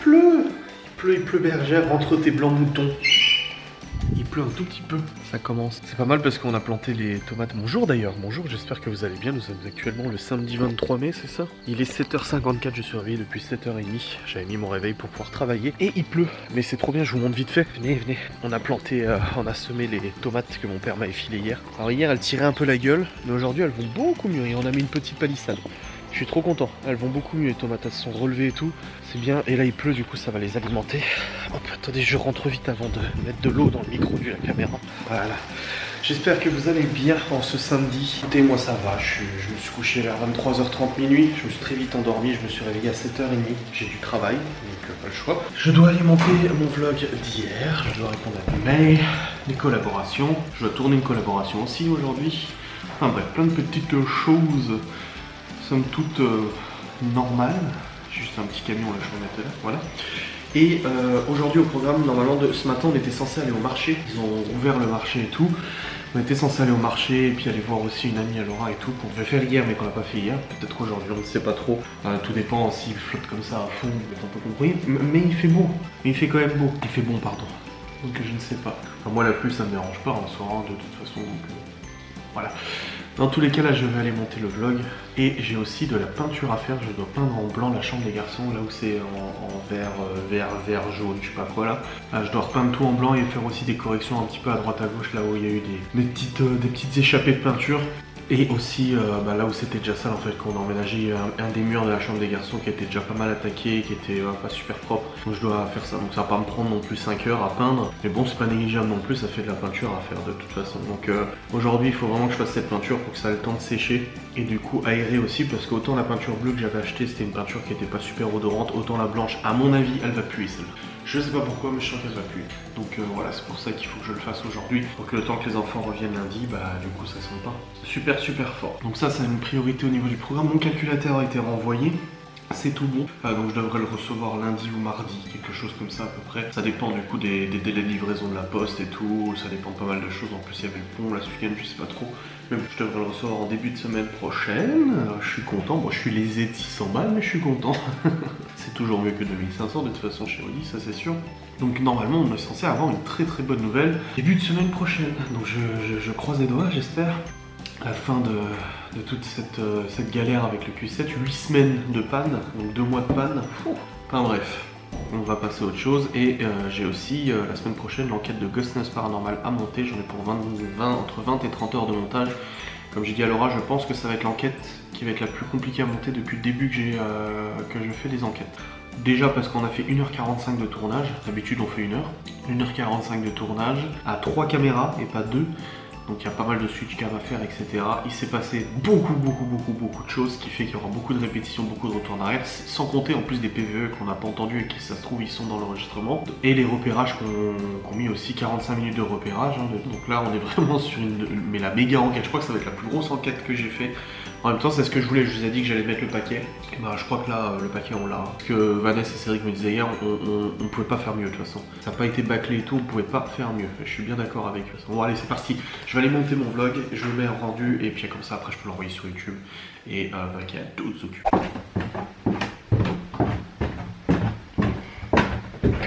Il pleut bergère, entre tes blancs moutons. Il pleut un tout petit peu, ça commence. C'est pas mal parce qu'on a planté les tomates. Bonjour d'ailleurs, bonjour, j'espère que vous allez bien. Nous sommes actuellement le samedi 23 mai, c'est ça? Il est 7h54, je suis réveillé depuis 7h30. J'avais mis mon réveil pour pouvoir travailler. Et il pleut, mais c'est trop bien, je vous montre vite fait. Venez, venez. On a planté, on a semé les tomates que mon père m'avait filées hier. Alors hier, elles tiraient un peu la gueule, mais aujourd'hui, elles vont beaucoup mieux. Et on a mis une petite palissade. Je suis trop content, elles vont beaucoup mieux, les tomates, elles se sont relevées et tout, c'est bien. Et là il pleut, du coup ça va les alimenter. Hop, attendez, je rentre vite avant de mettre de l'eau dans le micro de la caméra. Voilà. J'espère que vous allez bien en ce samedi. Écoutez, moi ça va, je me suis couché vers 23h30 minuit, je me suis très vite endormi, je me suis réveillé à 7h30, j'ai du travail, donc pas le choix. Je dois alimenter mon vlog d'hier, je dois répondre à des mails, des collaborations, je dois tourner une collaboration aussi aujourd'hui. Enfin bref, plein de petites choses. Somme toute normale, juste un petit camion là, je vais mettre là, voilà. Et aujourd'hui au programme, normalement ce matin on était censé aller au marché, ils ont ouvert le marché et tout. On était censé aller au marché et puis aller voir aussi une amie à Laura et tout, qu'on devait faire hier mais qu'on n'a pas fait hier, peut-être aujourd'hui, on ne sait pas trop. Tout dépend s'il flotte comme ça à fond, vous avez un peu compris. Mais il fait beau, mais il fait quand même beau, il fait bon pardon. Donc je ne sais pas. Enfin, moi la pluie ça me dérange pas en soi, de toute façon, donc voilà. Dans tous les cas, là, je vais aller monter le vlog. Et j'ai aussi de la peinture à faire. Je dois peindre en blanc la chambre des garçons, là où c'est en vert, jaune, je sais pas quoi là. Je dois repeindre tout en blanc et faire aussi des corrections un petit peu à droite à gauche, là où il y a eu des petites échappées de peinture. Et aussi là où c'était déjà sale en fait, quand on a emménagé un des murs de la chambre des garçons qui était déjà pas mal attaqué, qui était pas super propre. Donc je dois faire ça, donc ça va pas me prendre non plus 5 heures à peindre. Mais bon, c'est pas négligeable non plus, ça fait de la peinture à faire de toute façon. Donc aujourd'hui il faut vraiment que je fasse cette peinture pour que ça ait le temps de sécher. Et du coup aérer aussi, parce qu'autant la peinture bleue que j'avais achetée c'était une peinture qui était pas super odorante, autant la blanche à mon avis elle va puer celle-là. Je sais pas pourquoi, mais je sens qu'elle va puer. Donc voilà, c'est pour ça qu'il faut que je le fasse aujourd'hui. Donc le temps que les enfants reviennent lundi, du coup ça sent pas super fort. Donc ça, c'est une priorité au niveau du programme. Mon calculateur a été renvoyé. C'est tout bon, donc je devrais le recevoir lundi ou mardi, quelque chose comme ça à peu près. Ça dépend du coup des délais de livraison de la poste et tout, ça dépend de pas mal de choses. En plus il y avait le pont là ce week-end, je sais pas trop. Mais bon, je devrais le recevoir en début de semaine prochaine. Je suis content, bon je suis lésé de 600 balles mais je suis content. C'est toujours mieux que 2500 de toute façon chez Audi, ça c'est sûr. Donc normalement on est censé avoir une très bonne nouvelle début de semaine prochaine. Donc je croise les doigts, j'espère. À la fin de toute cette galère avec le Q7, 8 semaines de panne, donc 2 mois de panne. Enfin bref, on va passer à autre chose. Et j'ai aussi la semaine prochaine l'enquête de Ghostness Paranormal à monter. J'en ai pour entre 20 et 30 heures de montage. Comme j'ai dit à Laura, je pense que ça va être l'enquête qui va être la plus compliquée à monter depuis le début que je fais des enquêtes. Déjà parce qu'on a fait 1h45 de tournage, d'habitude on fait 1h. 1h45 de tournage à 3 caméras et pas 2. Donc il y a pas mal de switch cam à faire, etc. Il s'est passé beaucoup de choses, ce qui fait qu'il y aura beaucoup de répétitions, beaucoup de retours en arrière, sans compter en plus des PVE qu'on n'a pas entendu et qui, ça se trouve, ils sont dans l'enregistrement. Et les repérages qu'on mis aussi 45 minutes de repérage. Donc là, on est vraiment sur mais la méga enquête. Je crois que ça va être la plus grosse enquête que j'ai fait. En même temps, c'est ce que je voulais. Je vous ai dit que j'allais mettre le paquet. Et je crois que là, le paquet, on l'a. Parce que Vanessa et Cédric me disaient hier, on pouvait pas faire mieux de toute façon. Ça n'a pas été bâclé et tout, on pouvait pas faire mieux. Je suis bien d'accord avec eux. Bon, allez, c'est parti. Je vais aller monter mon vlog, je le mets en rendu et puis comme ça, après, je peux l'envoyer sur YouTube. Et qu'il y a d'autres occupés.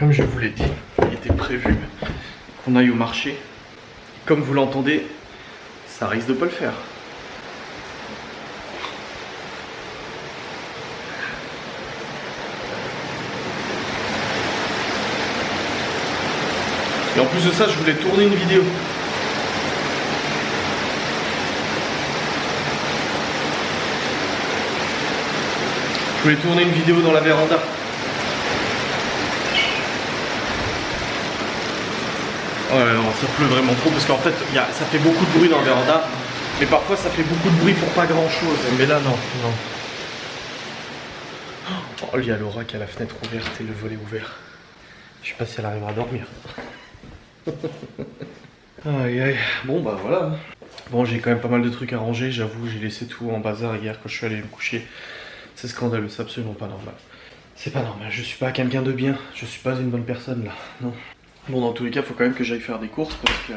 Comme je vous l'ai dit, il était prévu qu'on aille au marché. Comme vous l'entendez, ça risque de pas le faire. Et en plus de ça, je voulais tourner une vidéo. Je voulais tourner une vidéo dans la véranda. Oh là là, ça pleut vraiment trop parce qu'en fait, ça fait beaucoup de bruit dans la véranda. Mais parfois, ça fait beaucoup de bruit pour pas grand chose. Mais là, non. Oh, il y a Laura qui a la fenêtre ouverte et le volet ouvert. Je sais pas si elle arrivera à dormir. Aïe aïe, bon voilà. Bon, j'ai quand même pas mal de trucs à ranger, j'avoue, j'ai laissé tout en bazar hier quand je suis allé me coucher. C'est scandaleux, c'est absolument pas normal. C'est pas normal, je suis pas quelqu'un de bien, je suis pas une bonne personne là, non. Bon, dans tous les cas, faut quand même que j'aille faire des courses parce que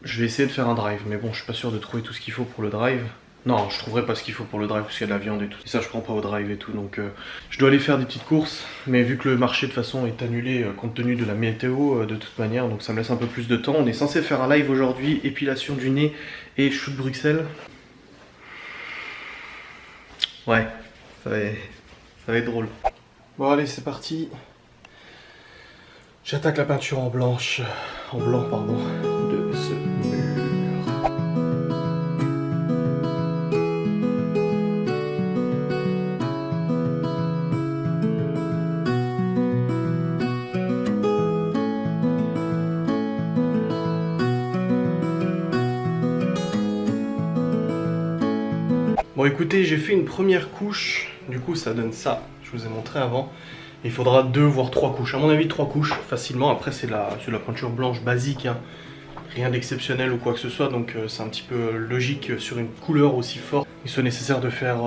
je vais essayer de faire un drive, mais bon, je suis pas sûr de trouver tout ce qu'il faut pour le drive. Non, je trouverai pas ce qu'il faut pour le drive parce qu'il y a de la viande et tout. Et ça, je prends pas au drive et tout. Donc, je dois aller faire des petites courses. Mais vu que le marché de toute façon est annulé compte tenu de la météo de toute manière, donc ça me laisse un peu plus de temps. On est censé faire un live aujourd'hui, épilation du nez et shoot Bruxelles. Ouais, ça va être drôle. Bon, allez, c'est parti. J'attaque la peinture en blanc, pardon, de ce mur. Bon écoutez, j'ai fait une première couche, du coup ça donne ça, je vous ai montré avant. Il faudra 2 voire 3 couches, à mon avis 3 couches facilement, après c'est de la peinture blanche basique, hein. Rien d'exceptionnel ou quoi que ce soit, donc c'est un petit peu logique sur une couleur aussi forte. Il soit nécessaire de faire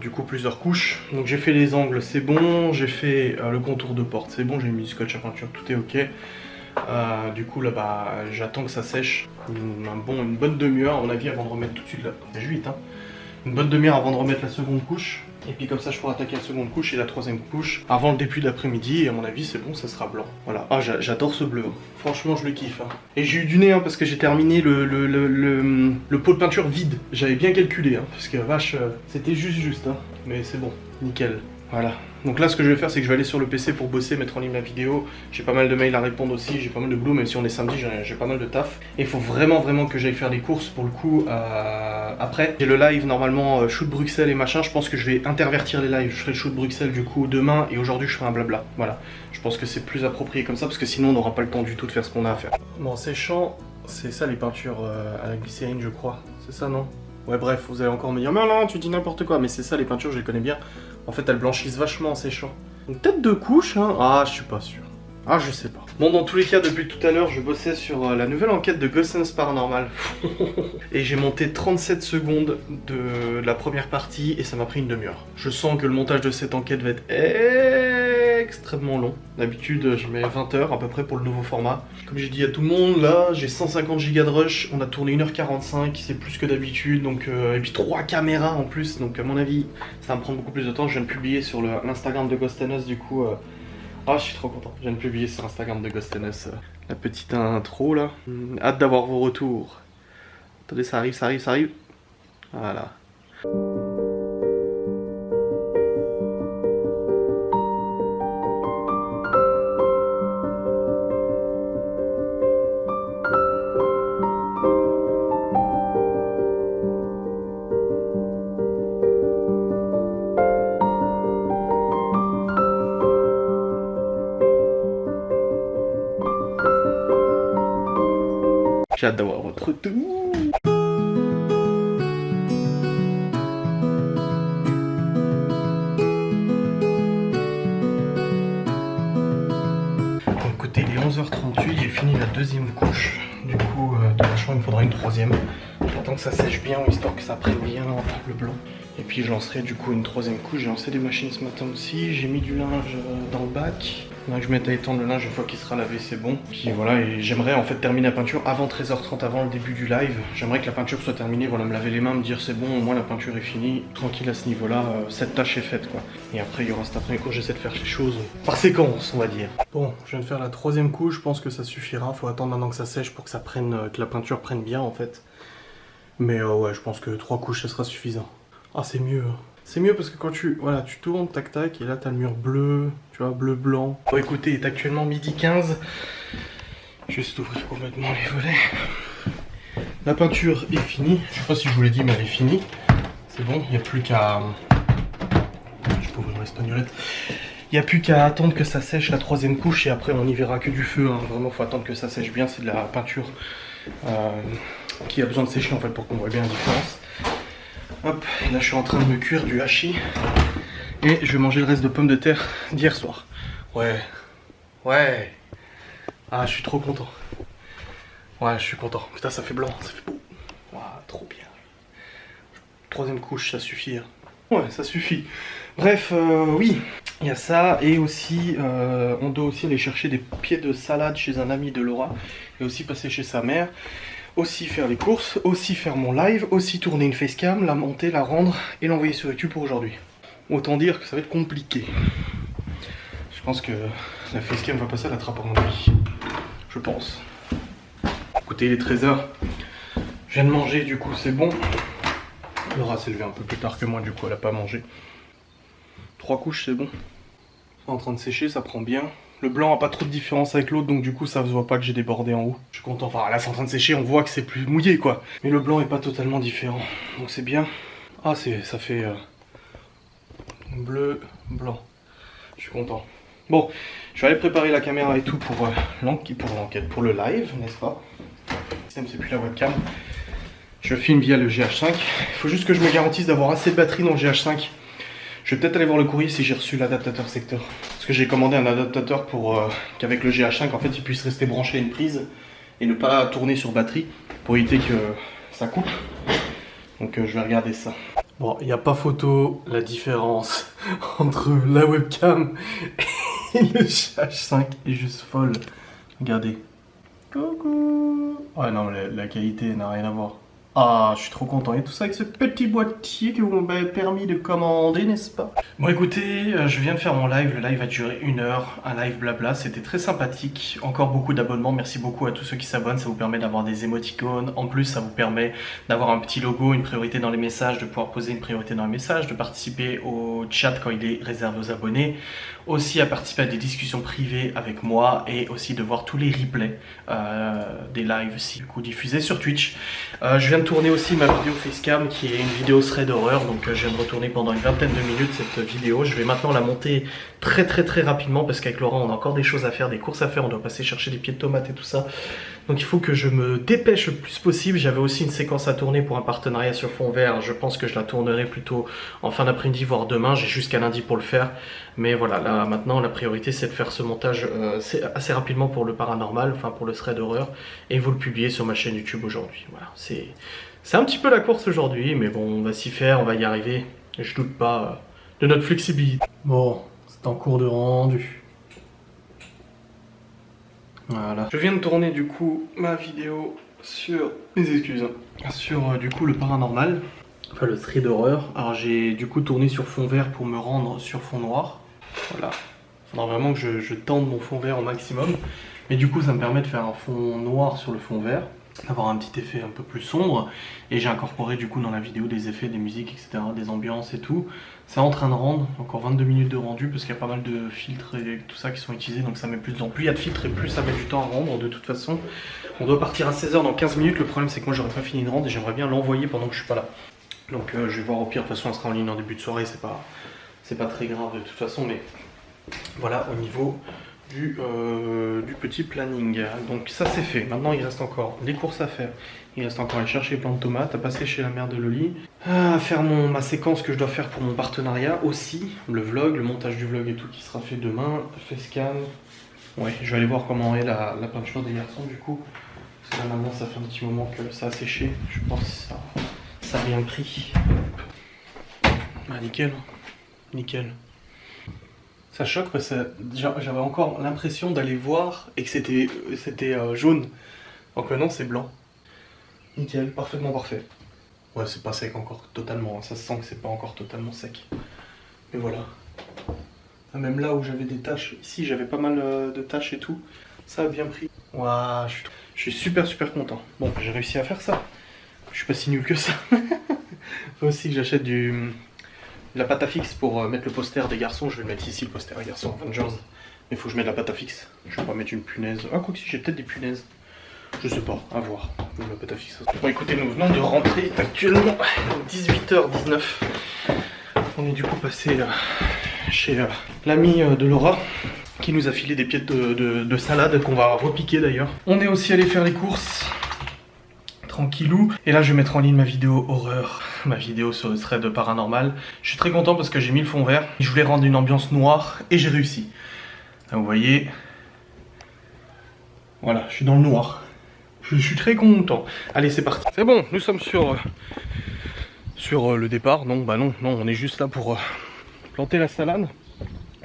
du coup plusieurs couches. Donc j'ai fait les angles, c'est bon, j'ai fait le contour de porte, c'est bon, j'ai mis du scotch à peinture, tout est ok. Du coup là bah j'attends que ça sèche une bonne demi-heure à mon avis avant de remettre tout de suite là. C'est vite hein. Une bonne demi-heure avant de remettre la seconde couche. Et puis comme ça je pourrai attaquer la seconde couche et la troisième couche avant le début de l'après-midi. Et à mon avis c'est bon, ça sera blanc. Voilà. Ah j'adore ce bleu. Franchement je le kiffe. Hein. Et j'ai eu du nez hein, parce que j'ai terminé le pot de peinture vide. J'avais bien calculé hein, parce que vache c'était juste hein. Mais c'est bon, nickel. Voilà. Donc là ce que je vais faire c'est que je vais aller sur le PC pour bosser, mettre en ligne la vidéo. J'ai pas mal de mails à répondre aussi, j'ai pas mal de boulot, même si on est samedi, j'ai pas mal de taf. Et il faut vraiment que j'aille faire des courses pour le coup après. J'ai le live normalement shoot Bruxelles et machin, je pense que je vais intervertir les lives. Je ferai le shoot Bruxelles du coup demain et aujourd'hui je ferai un blabla. Voilà. Je pense que c'est plus approprié comme ça parce que sinon on n'aura pas le temps du tout de faire ce qu'on a à faire. Bon séchant, c'est ça les peintures à la glycérine je crois. C'est ça non? Ouais bref, vous allez encore me dire mais non tu dis n'importe quoi, mais c'est ça les peintures, je les connais bien. En fait elles blanchissent vachement en séchant. Donc peut-être 2 couches hein. Ah je suis pas sûr. Ah je sais pas. Bon dans tous les cas depuis tout à l'heure je bossais sur la nouvelle enquête de Ghost Paranormal. Et j'ai monté 37 secondes de la première partie et ça m'a pris une demi-heure. Je sens que le montage de cette enquête va être extrêmement long. D'habitude je mets 20 heures à peu près pour le nouveau format. Comme j'ai dit à tout le monde, là j'ai 150 Go de rush, on a tourné 1h45, c'est plus que d'habitude, donc et puis 3 caméras en plus, donc à mon avis ça va me prendre beaucoup plus de temps. Je viens de publier sur l'Instagram de Ghost du coup. Ah je suis trop content, je viens de publier sur Instagram de Ghost la petite intro là. Hâte d'avoir vos retours. Attendez ça arrive. Voilà. J'ai hâte d'avoir votre retour. Bon, écoutez, il est 11h38, j'ai fini la deuxième couche. Du coup, de la chambre, il me faudra une troisième. J'attends que ça sèche bien, histoire que ça prenne bien le blanc. Et puis je lancerai du coup une troisième couche. J'ai lancé des machines ce matin aussi. J'ai mis du linge dans le bac. Là que je mette à étendre le linge une fois qu'il sera lavé, c'est bon. Puis voilà, et j'aimerais en fait terminer la peinture avant 13h30, avant le début du live. J'aimerais que la peinture soit terminée, voilà, me laver les mains, me dire c'est bon, au moins la peinture est finie. Tranquille à ce niveau-là, cette tâche est faite quoi. Et après il y aura cet après-midi cours, j'essaie de faire les choses par séquence, on va dire. Bon, je viens de faire la troisième couche, je pense que ça suffira. Faut attendre maintenant que ça sèche pour que ça prenne, que la peinture prenne bien en fait. Mais ouais, je pense que 3 couches ça sera suffisant. Ah c'est mieux. C'est mieux parce que quand tu tournes, tac tac, et là t'as le mur bleu, tu vois, bleu blanc. Bon écoutez, il est actuellement midi 15. Juste ouvrir complètement les volets. La peinture est finie. Je sais pas si je vous l'ai dit, mais elle est finie. C'est bon, il n'y a plus qu'à... Je peux ouvrir l'espagnolette. Il n'y a plus qu'à attendre que ça sèche la troisième couche et après on n'y verra que du feu. Hein. Vraiment, faut attendre que ça sèche bien. C'est de la peinture qui a besoin de sécher en fait pour qu'on voit bien la différence. Hop, là je suis en train de me cuire du hachis et je vais manger le reste de pommes de terre d'hier soir. Ouais. Ah, je suis trop content. Ouais, je suis content. Putain, ça fait blanc, ça fait beau. Waouh, trop bien. Troisième couche, ça suffit. Hein. Ouais, ça suffit. Bref, oui, il y a ça et aussi, on doit aussi aller chercher des pieds de salade chez un ami de Laura et aussi passer chez sa mère. aussi faire les courses, aussi faire mon live, aussi tourner une facecam, la monter, la rendre et l'envoyer sur YouTube pour aujourd'hui. Autant dire que ça va être compliqué. Je pense que la facecam va passer à la trappe à mon avis. Je pense. Écoutez, il est 13h. Je viens de manger, du coup c'est bon. Laura s'est levée un peu plus tard que moi, du coup elle a pas mangé. 3 couches, c'est bon. C'est en train de sécher, ça prend bien. Le blanc a pas trop de différence avec l'autre, donc du coup ça se voit pas que j'ai débordé en haut. Je suis content, enfin là c'est en train de sécher, on voit que c'est plus mouillé quoi. Mais le blanc est pas totalement différent, donc c'est bien. Ah ça fait bleu, blanc. Je suis content. Bon, je vais aller préparer la caméra et tout pour l'enquête, pour le live, n'est-ce pas? C'est plus la webcam. Je filme via le GH5. Il faut juste que je me garantisse d'avoir assez de batterie dans le GH5. Je vais peut-être aller voir le courrier si j'ai reçu l'adaptateur secteur. Parce que j'ai commandé un adaptateur pour qu'avec le GH5, en fait, il puisse rester branché à une prise et ne pas tourner sur batterie pour éviter que ça coupe. Donc je vais regarder ça. Bon, il n'y a pas photo la différence entre la webcam et le GH5 est juste folle. Regardez. Coucou. Ouais, non, la qualité n'a rien à voir. Ah, je suis trop content. Et tout ça avec ce petit boîtier que vous m'avez permis de commander, n'est-ce pas? Bon, écoutez, je viens de faire mon live. Le live a duré 1 heure. Un live blabla. C'était très sympathique. Encore beaucoup d'abonnements. Merci beaucoup à tous ceux qui s'abonnent. Ça vous permet d'avoir des émoticônes. En plus, ça vous permet d'avoir un petit logo, une priorité dans les messages, de pouvoir poser une priorité dans les messages, de participer au chat quand il est réservé aux abonnés. Aussi à participer à des discussions privées avec moi et aussi de voir tous les replays des lives si du coup diffusés sur Twitch. Je viens de tourner aussi ma vidéo facecam qui est une vidéo thread d'horreur, donc je viens de retourner pendant une vingtaine de minutes cette vidéo. Je vais maintenant la monter très rapidement parce qu'avec Laurent on a encore des choses à faire, des courses à faire, on doit passer chercher des pieds de tomates et tout ça. Donc il faut que je me dépêche le plus possible. J'avais aussi une séquence à tourner pour un partenariat sur fond vert. Je pense que je la tournerai plutôt en fin d'après-midi, voire demain. J'ai jusqu'à lundi pour le faire. Mais voilà, là maintenant la priorité c'est de faire ce montage assez rapidement pour le paranormal, enfin pour le thread d'horreur. Et vous le publier sur ma chaîne YouTube aujourd'hui. Voilà, c'est un petit peu la course aujourd'hui, mais bon, on va s'y faire, on va y arriver. Et je doute pas de notre flexibilité. Bon, c'est en cours de rendu. Voilà. Je viens de tourner du coup ma vidéo sur, mes excuses, sur du coup le paranormal, enfin le thread d'horreur. Alors j'ai du coup tourné sur fond vert pour me rendre sur fond noir. Voilà. Il faudra vraiment que je tende mon fond vert au maximum. Mais du coup ça me permet de faire un fond noir sur le fond vert, d'avoir un petit effet un peu plus sombre. Et j'ai incorporé du coup dans la vidéo des effets, des musiques, etc., des ambiances et tout. C'est en train de rendre, encore 22 minutes de rendu parce qu'il y a pas mal de filtres et tout ça qui sont utilisés, donc ça met plus de temps. Plus il y a de filtres et plus ça met du temps à rendre de toute façon. On doit partir à 16h dans 15 minutes, le problème c'est que moi j'aurais pas fini de rendre et j'aimerais bien l'envoyer pendant que je suis pas là. Donc je vais voir, au pire de toute façon elle sera en ligne en début de soirée, c'est pas très grave de toute façon, mais voilà au niveau du petit planning. Donc ça c'est fait, maintenant il reste encore des courses à faire. Il reste encore à aller chercher les plants de tomates, à passer chez la mère de Loli, à faire ma séquence que je dois faire pour mon partenariat aussi, le vlog, le montage du vlog et tout qui sera fait demain, facecam. Ouais, je vais aller voir comment est la peinture des garçons du coup. Parce que là maintenant ça fait un petit moment que ça a séché, je pense que ça a bien pris. Ah nickel, nickel. Ça choque parce que j'avais encore l'impression d'aller voir et que c'était jaune. Donc non, c'est blanc. Nickel, parfaitement parfait. Ouais, c'est pas sec encore totalement, ça se sent que c'est pas encore totalement sec. Mais voilà. Même là où j'avais des taches, ici j'avais pas mal de taches et tout, ça a bien pris. Waouh, je suis super content. Bon, j'ai réussi à faire ça. Je suis pas si nul que ça. Faut aussi que j'achète de la pâte à fixe pour mettre le poster des garçons. Je vais le mettre ici, le poster des garçons Avengers. Mais faut que je mette la pâte à fixe. Je vais pas mettre une punaise. Ah, quoi que si, j'ai peut-être des punaises. Je sais pas, à voir. La pâte à fixe. Bon, écoutez, nous venons de rentrer actuellement 18h19. On est du coup passé chez l'ami de Laura qui nous a filé des pieds de salade qu'on va repiquer d'ailleurs. On est aussi allé faire les courses. Tranquillou. Et là je vais mettre en ligne ma vidéo horreur, ma vidéo sur le thread paranormal. Je suis très content parce que j'ai mis le fond vert. Je voulais rendre une ambiance noire et j'ai réussi. Là, vous voyez. Voilà, je suis dans le noir. Je suis très content. Allez, c'est parti. C'est bon, nous sommes sur le départ. Non, bah non, on est juste là pour planter la salade.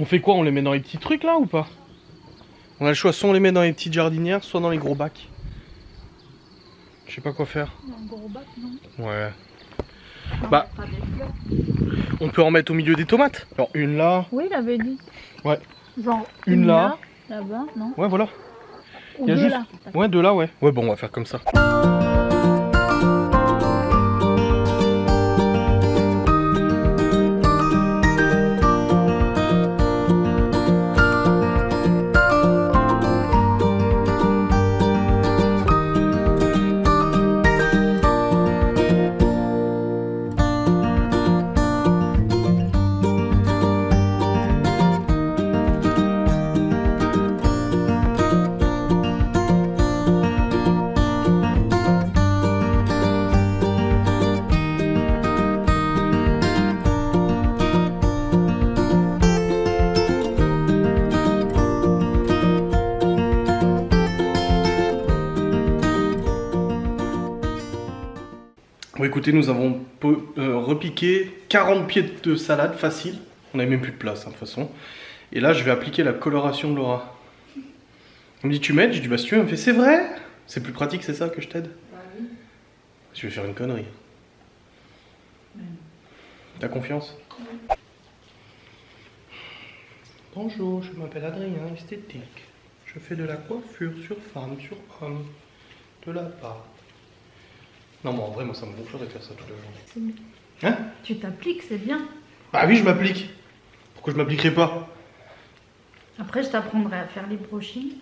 On fait quoi? On les met dans les petits trucs là ou pas? On a le choix, soit on les met dans les petites jardinières, soit dans les gros bacs. Je sais pas quoi faire. Un gros bac, non? Ouais. Non, Bah. pas des fleurs. On peut en mettre au milieu des tomates. Alors une là. Oui, il avait dit. Ouais. Genre Une là. Là-bas, non? Ouais, voilà. Ou Il y a deux juste... là. Ouais, deux là, ouais. Ouais, bon, on va faire comme ça. Bon, écoutez, nous avons repiqué 40 pieds de salade facile. On n'avait même plus de place, hein, de toute façon. Et là, je vais appliquer la coloration de Laura. Elle me dit, tu m'aides? Je dis, bah si tu veux. Elle me fait, c'est vrai? C'est plus pratique, c'est ça que je t'aide? Bah oui. Je vais faire une connerie. T'as confiance? Oui. Bonjour, je m'appelle Adrien, esthétique. Je fais de la coiffure sur femme, sur homme. De la pâte. Non, mais en vrai, moi, ça me gonflerait de faire ça toute la journée. C'est bien. Hein? Tu t'appliques, c'est bien. Bah oui, je m'applique. Pourquoi je m'appliquerais pas? Après, je t'apprendrai à faire les brushings.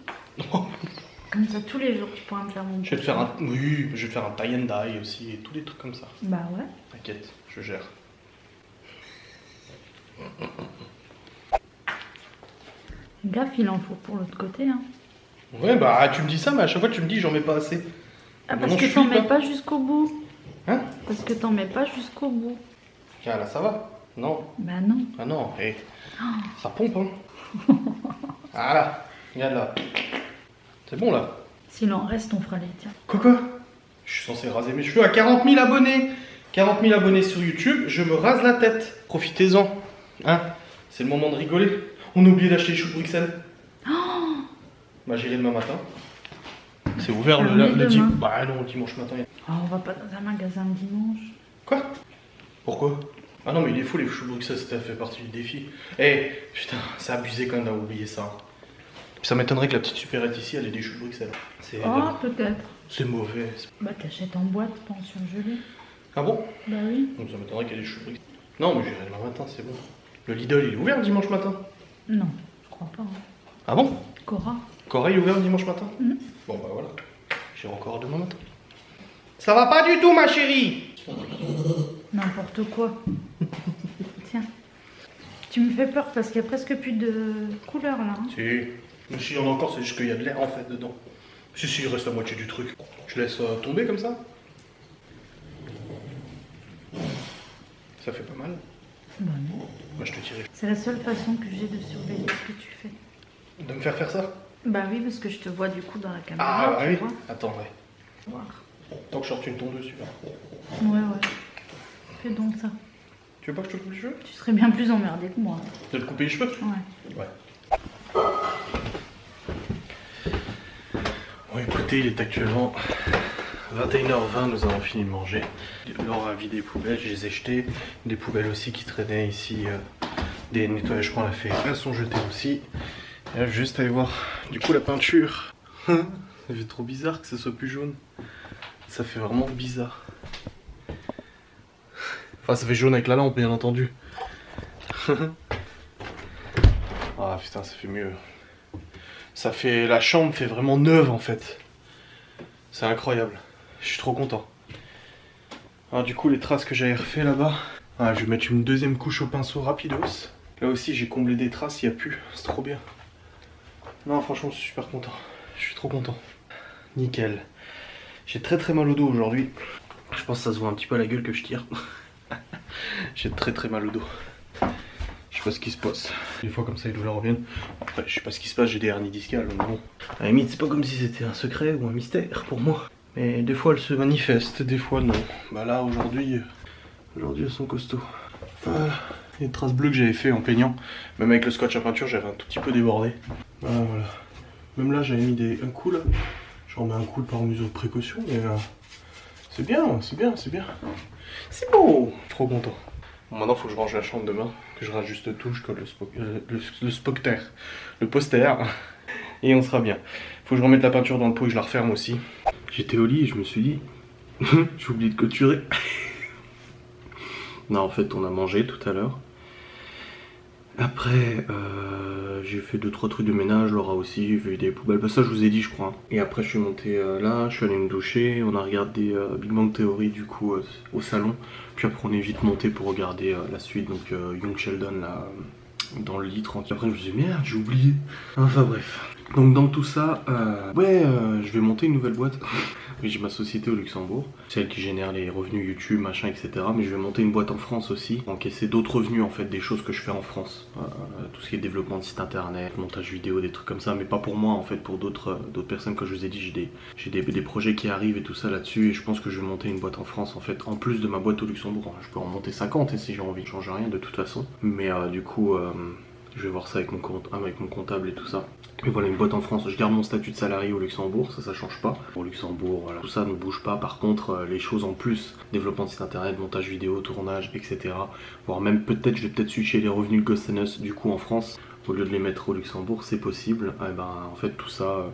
Comme ça, tous les jours, tu pourras me faire mon Je vais te faire un... Oui, je vais te faire un tie and dye aussi, et tous les trucs comme ça. Bah ouais. T'inquiète, je gère. Gaffe, il en faut pour l'autre côté. Hein. Ouais, bah tu me dis ça, mais à chaque fois tu me dis j'en mets pas assez. Ah, parce Maintenant, que je t'en flippe, mets pas jusqu'au bout. Hein? Parce que t'en mets pas jusqu'au bout. Tiens, là ça va? Non. Bah non. Ah non, hé. Ça pompe, hein. Voilà, regarde là. C'est bon là. S'il en reste, on fera les tiens. Quoi? Je suis censé raser mes cheveux à 40 000 abonnés. 40 000 abonnés sur YouTube, je me rase la tête. Profitez-en. Hein? C'est le moment de rigoler. On a oublié d'acheter les choux de Bruxelles. Bah j'irai demain matin. C'est ouvert le dimanche. Bah non, dimanche matin. Oh, on va pas dans un magasin le dimanche. Quoi? Pourquoi? Ah non mais il est fou les choux de Bruxelles, ça fait partie du défi. Eh, putain, c'est abusé quand même d'avoir oublié ça. Puis ça m'étonnerait que la petite supérette ici, elle ait des choux de Bruxelles. C'est peut-être. c'est mauvais. Bah t'achètes en boîte, pas en surgelé. Ah bon? Bah oui. Donc ça m'étonnerait qu'il y ait des choux de Bruxelles. Non mais j'irai demain matin, c'est bon. Le Lidl il est ouvert le dimanche matin? Non, je crois pas. Hein. Ah bon? Cora. Cora est ouvert le dimanche matin? Mhm. Bon bah voilà. J'irai encore demain matin. Ça va pas du tout ma chérie! N'importe quoi. Tiens. Tu me fais peur parce qu'il y a presque plus de couleur là. Hein. Si. Mais si il y en a encore, c'est juste qu'il y a de l'air en fait dedans. Si, il reste la moitié du truc. Je laisse tomber comme ça. Ça fait pas mal. Bah non. Bah je te dirai. C'est la seule façon que j'ai de surveiller ce que tu fais. De me faire ça? Bah oui, parce que je te vois du coup dans la caméra. Ah bah tu oui. vois. Attends, ouais. Voir. Tant que je sorte une tondeuse, super. Ouais, ouais. Fais donc ça. Tu veux pas que je te coupe les cheveux? Tu serais bien plus emmerdé que moi. De te couper les cheveux? Ouais. Ouais. Bon écoutez, il est actuellement 21h20, nous avons fini de manger. Laura a vidé les poubelles, je les ai jetées. Des poubelles aussi qui traînaient ici. Des nettoyages qu'on a fait, elles sont jetées aussi. Et là, juste aller voir du coup la peinture. Ça fait trop bizarre que ça soit plus jaune. Ça fait vraiment bizarre. Enfin ça fait jaune avec la lampe bien entendu. Ah putain ça fait mieux. Ça fait... La chambre fait vraiment neuve en fait. C'est incroyable. Je suis trop content. Alors du coup les traces que j'avais refait là-bas. Ah, je vais mettre une deuxième couche au pinceau rapidos. Là aussi j'ai comblé des traces, il n'y a plus. C'est trop bien. Non franchement je suis super content. Je suis trop content. Nickel. J'ai très mal au dos aujourd'hui. Je pense que ça se voit un petit peu à la gueule que je tire. J'ai très mal au dos. Je sais pas ce qui se passe. Des fois comme ça les douleurs reviennent. Après je sais pas ce qui se passe, j'ai des hernies discales. Mais bon. À la limite c'est pas comme si c'était un secret ou un mystère pour moi. Mais des fois elles se manifestent, des fois non. Bah là aujourd'hui elles sont costauds. Voilà. Les traces bleues que j'avais fait en peignant. Même avec le scotch à peinture j'avais un tout petit peu débordé. Voilà. Même là j'avais mis un coup là. J'en mets un coup par mesure de précaution. Mais C'est bien, c'est bien, c'est bien. C'est beau. Trop content. Bon, maintenant, faut que je range la chambre demain, que je rajuste tout, je colle le poster, et on sera bien. Faut que je remette la peinture dans le pot et que je la referme aussi. J'étais au lit et je me suis dit, j'ai oublié de clôturer. Non, en fait, on a mangé tout à l'heure. Après, j'ai fait 2-3 trucs de ménage, Laura aussi, j'ai fait des poubelles, bah ça je vous ai dit je crois. Et après je suis monté là, je suis allé me doucher, on a regardé Big Bang Theory du coup au salon. Puis après on est vite monté pour regarder la suite, donc Young Sheldon là, dans le lit tranquille. Après je me suis dit merde, j'ai oublié. Enfin bref. Donc dans tout ça, je vais monter une nouvelle boîte. Oui, j'ai ma société au Luxembourg, celle qui génère les revenus YouTube, machin, etc. Mais je vais monter une boîte en France aussi, encaisser d'autres revenus en fait, des choses que je fais en France. Tout ce qui est développement de site internet, montage vidéo, des trucs comme ça, mais pas pour moi en fait, pour d'autres personnes. Comme je vous ai dit, j'ai des projets qui arrivent et tout ça là-dessus, et je pense que je vais monter une boîte en France en fait, en plus de ma boîte au Luxembourg. Je peux en monter 50 et si j'ai envie, je change rien de toute façon. Mais du coup, je vais voir ça avec mon comptable et tout ça. Mais voilà, une boîte en France, je garde mon statut de salarié au Luxembourg, ça change pas. Au Luxembourg, voilà, tout ça ne bouge pas. Par contre, les choses en plus, développement de site internet, montage vidéo, tournage, etc. Voire même peut-être, je vais peut-être switcher les revenus de Ghost & Us du coup en France, au lieu de les mettre au Luxembourg, c'est possible. Et ben, en fait, tout ça,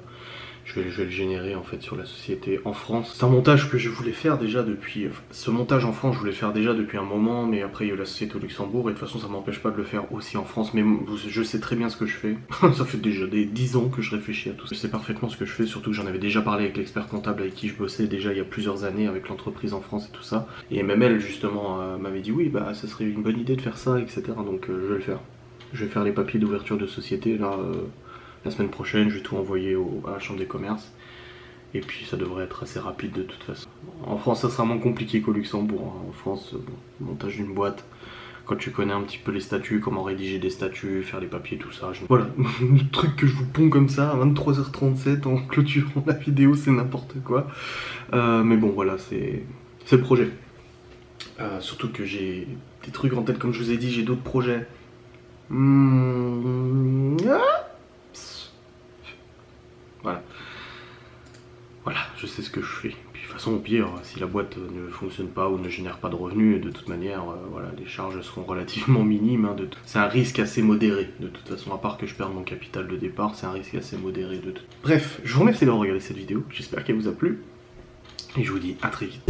je vais le générer en fait sur la société en France. C'est un montage que je voulais faire déjà depuis... Ce montage en France, je voulais le faire déjà depuis un moment, mais après il y a eu la société au Luxembourg, et de toute façon ça m'empêche pas de le faire aussi en France, mais je sais très bien ce que je fais. Ça fait déjà des 10 ans que je réfléchis à tout ça. Je sais parfaitement ce que je fais, surtout que j'en avais déjà parlé avec l'expert comptable avec qui je bossais déjà il y a plusieurs années avec l'entreprise en France et tout ça. Et même elle justement m'avait dit oui, bah ça serait une bonne idée de faire ça, etc. Donc je vais le faire. Je vais faire les papiers d'ouverture de société là... La semaine prochaine, je vais tout envoyer à la chambre des commerces. Et puis ça devrait être assez rapide de toute façon. En France, ça sera moins compliqué qu'au Luxembourg. En France, bon, montage d'une boîte, quand tu connais un petit peu les statuts, comment rédiger des statuts, faire les papiers, tout ça. Voilà, le truc que je vous ponds comme ça à 23h37 en clôturant la vidéo, c'est n'importe quoi. Mais bon, voilà, c'est le projet. Surtout que j'ai des trucs en tête, comme je vous ai dit, j'ai d'autres projets. Voilà, je sais ce que je fais. Puis de toute façon, au pire, si la boîte ne fonctionne pas ou ne génère pas de revenus, de toute manière, voilà, les charges seront relativement minimes. Hein, c'est un risque assez modéré, de toute façon, à part que je perde mon capital de départ, c'est un risque assez modéré de tout. Bref, je vous remercie d'avoir regardé cette vidéo, j'espère qu'elle vous a plu, et je vous dis à très vite.